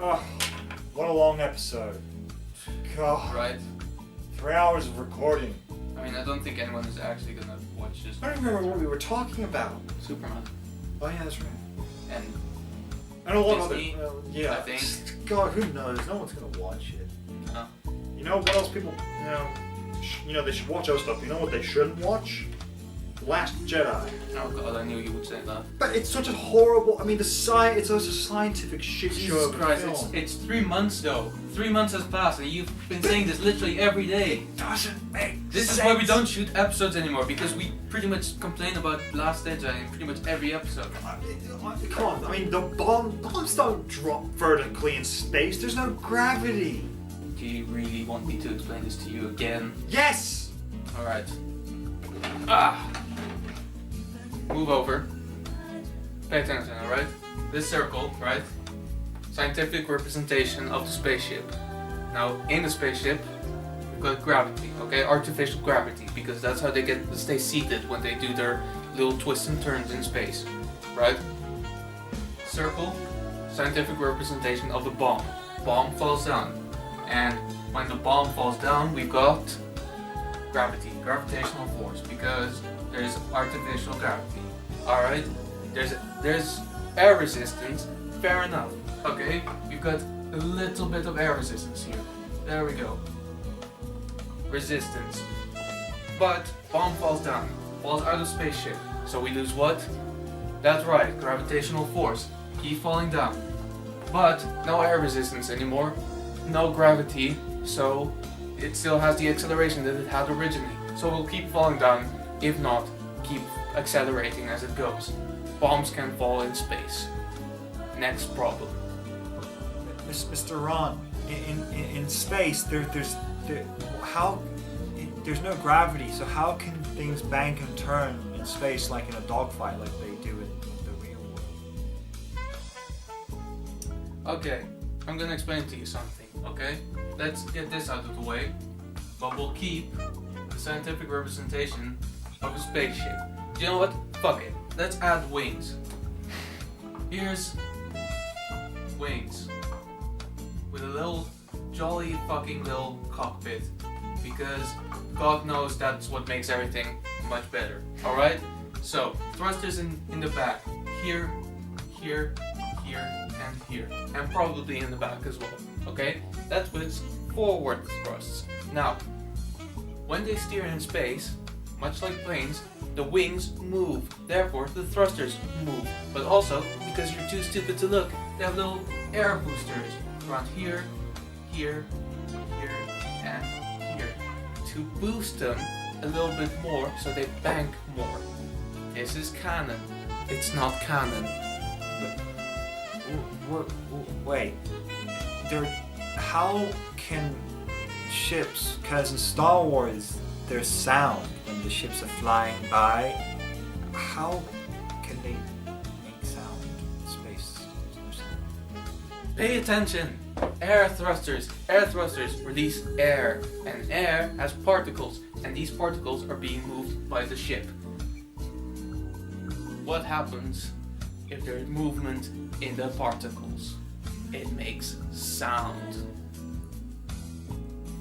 Oh, what a long episode. God. Right? 3 hours of recording. I mean, I don't think anyone is actually gonna watch this. I don't remember what we were talking about. Superman. Oh yeah, that's right. And I don't want Disney, other. Yeah. I think. God, who knows? No one's gonna watch it. No. You know what else people? They should watch other stuff. You know what they shouldn't watch? Last Jedi. Oh god, I knew you would say that. But it's such a horrible. I mean, it's such a scientific shit show. Jesus of a Christ, film. it's 3 months though. 3 months has passed and you've been saying this literally every day. Doesn't make This sense. is why we don't shoot episodes anymore, because we pretty much complain about Last Jedi in pretty much every episode. Come on, I mean, the bombs don't drop vertically in space. There's no gravity. Do you really want me to explain this to you again? Yes. Alright. Move over. Pay attention, alright? This circle, right? Scientific representation of the spaceship. Now, in the spaceship, we've got gravity, okay? Artificial gravity, because that's how they stay seated when they do their little twists and turns in space, right? Circle, scientific representation of the bomb. Bomb falls down. And when the bomb falls down, we've got gravity, gravitational force, because there's artificial gravity. Alright? There's air resistance, fair enough. Okay, we've got a little bit of air resistance here. There we go. Resistance. But bomb falls down, falls out of spaceship. So we lose what? That's right, gravitational force. Keep falling down. But no air resistance anymore. No gravity, so it still has the acceleration that it had originally. So we'll keep falling down, if not, keep accelerating as it goes. Bombs can fall in space. Next problem. Mr. Ron, in space, there's no gravity, so how can things bank and turn in space like in a dogfight, like they do in the real world? Okay, I'm gonna explain to you something, okay? Let's get this out of the way, but we'll keep the scientific representation of a spaceship. You know what? Fuck it. Let's add wings. Here's wings with a little jolly fucking little cockpit, because God knows that's what makes everything much better. Alright? So, thrusters in the back. Here, here, here, and here. And probably in the back as well. Okay? That's with forward thrusts. Now, when they steer in space, much like planes, the wings move, therefore the thrusters move. But also, because you're too stupid to look, they have little air boosters around here, here, here, and here, to boost them a little bit more so they bank more. This is canon. It's not canon. Wait, how can ships, because in Star Wars there's sound when the ships are flying by, how can they make sound in space? Pay attention! Air thrusters release air, and air has particles, and these particles are being moved by the ship. What happens if there is movement in the particles? It makes sound.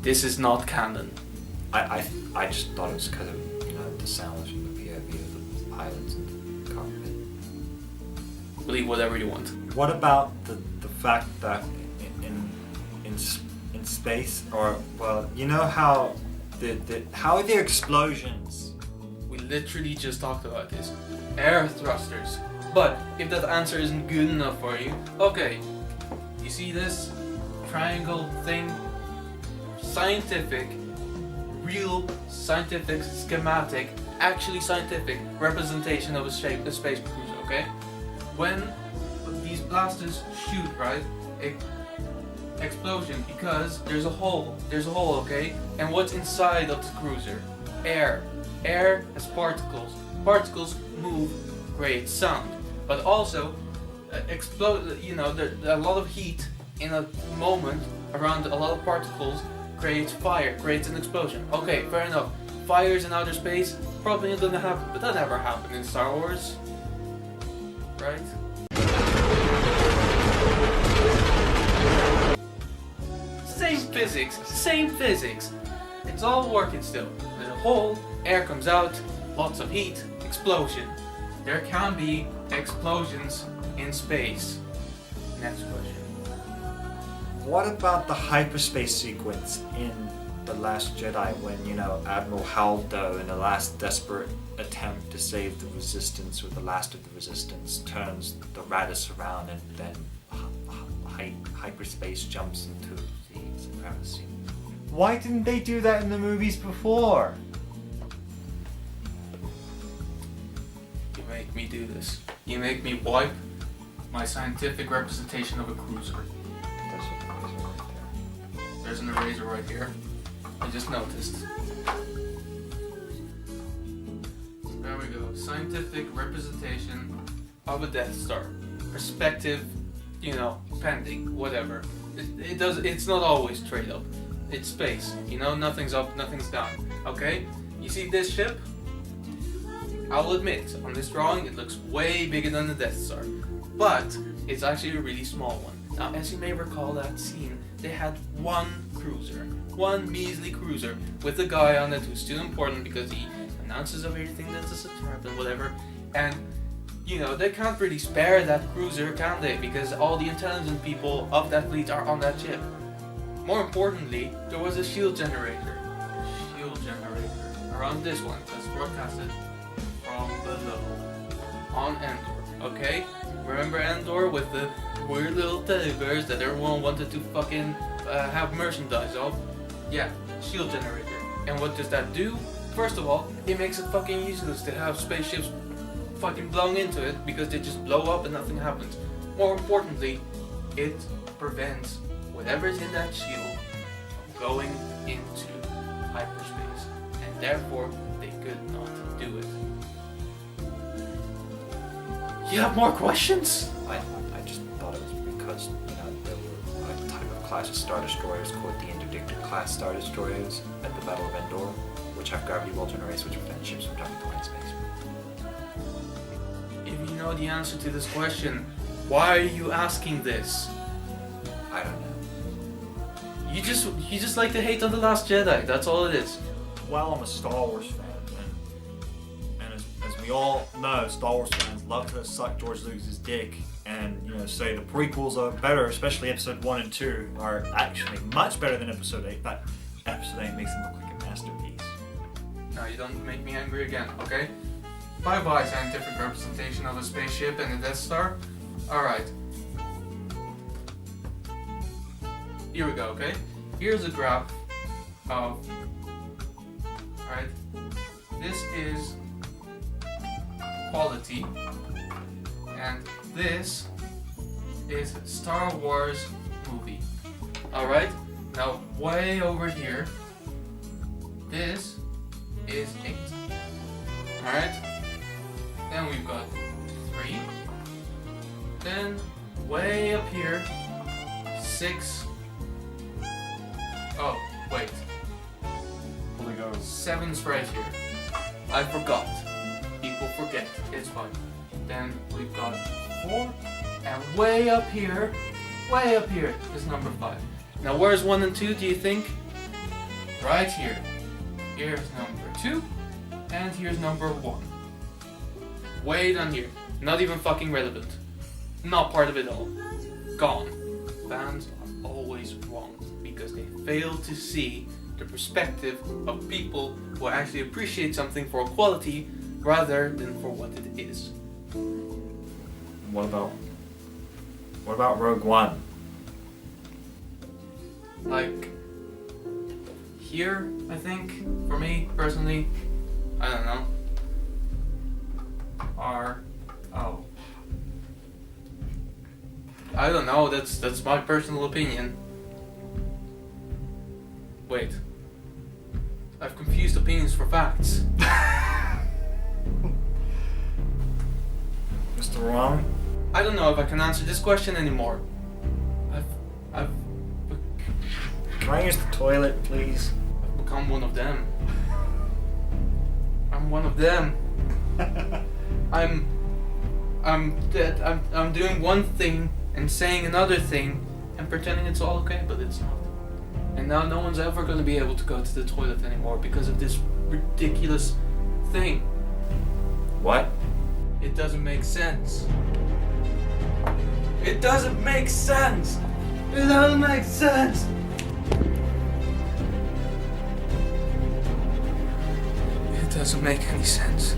This is not canon. I just thought it was because of the sounds from the POV of the pilots and the cockpit. Believe whatever you want. What about the fact that in space, or well, you know how how are the explosions? We literally just talked about this. Air thrusters. But if that answer isn't good enough for you, okay. You see this triangle thing? Scientific, real scientific, schematic, actually scientific representation of a space cruiser, okay? When these blasters shoot, right? Explosion, because there's a hole, okay? And what's inside of the cruiser? Air. Air has particles. Particles move, create sound. But also, explode. There's a lot of heat in a moment around a lot of particles creates fire, creates an explosion. Okay, fair enough. Fires in outer space probably not gonna happen, but that never happened in Star Wars, right? physics, same physics. It's all working still. There's a hole, air comes out, lots of heat, explosion. There can be explosions in space. Next question. What about the hyperspace sequence in The Last Jedi when, Admiral Haldo, in a last desperate attempt to save the Resistance, or the last of the Resistance, turns the Raddus around and then hyperspace jumps into the supremacy? Why didn't they do that in the movies before? You make me do this. You make me wipe my scientific representation of a cruiser. There's an eraser right there. There's an eraser right here. I just noticed. There we go. Scientific representation of a Death Star. Perspective, pending, whatever. It's not always straight up. It's space. Nothing's up, nothing's down. Okay? You see this ship? I'll admit, on this drawing it looks way bigger than the Death Star. But it's actually a really small one. Now, as you may recall that scene, they had one cruiser. One measly cruiser with a guy on it who's still important because he announces of everything that's a threat and whatever. And, they can't really spare that cruiser, can they? Because all the intelligent people of that fleet are on that ship. More importantly, there was a shield generator. Around this one. That's broadcasted from below. On Endor, okay? Remember Endor with the weird little teddy bears that everyone wanted to fucking have merchandise of? Yeah, shield generator. And what does that do? First of all, it makes it fucking useless to have spaceships fucking blown into it because they just blow up and nothing happens. More importantly, it prevents whatever's in that shield from going into hyperspace. And therefore, they could not do it. You have more questions? I just thought it was because, there were a type of class of Star Destroyers called the Interdicted class Star Destroyers at the Battle of Endor, which have gravity well generators which prevent ships from jumping to space. If you know the answer to this question, why are you asking this? I don't know. You just like to hate on The Last Jedi, that's all it is. Well, I'm a Star Wars fan, and as we all know, Star Wars fans love to suck George Lucas's dick and say the prequels are better, especially Episode 1 and 2 are actually much better than Episode 8. But Episode 8 makes them look like a masterpiece. Now you don't make me angry again, okay? Bye-bye scientific representation of a spaceship and a Death Star. Alright. Here we go, okay? Here's a graph of... Alright. This is quality. And this is Star Wars movie. Alright? Now, way over here, this is 8. Alright? Then we've got 3. Then, way up here, 6. Oh, wait. 7's right here. I forgot. People forget. It's fine. Then we've got 4. And way up here is number 5. Now where's 1 and 2, do you think? Right here. Here's number 2. And here's number 1. Way down here. Not even fucking relevant. Not part of it all. Gone. Fans are always wrong because they fail to see the perspective of people who actually appreciate something for quality rather than for what it is. What about Rogue One? Like, here, I think, for me, personally, I don't know, I don't know, that's my personal opinion. Wait. I've confused opinions for facts. Mr. Wrong? I don't know if I can answer this question anymore. Can I use the toilet, please? I've become one of them. I'm one of them. I'm doing one thing and saying another thing and pretending it's all okay, but it's not. And now no one's ever gonna be able to go to the toilet anymore because of this ridiculous thing. What? It doesn't make sense. It doesn't make sense! It doesn't make sense! It doesn't make any sense.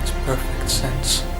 It's perfect sense.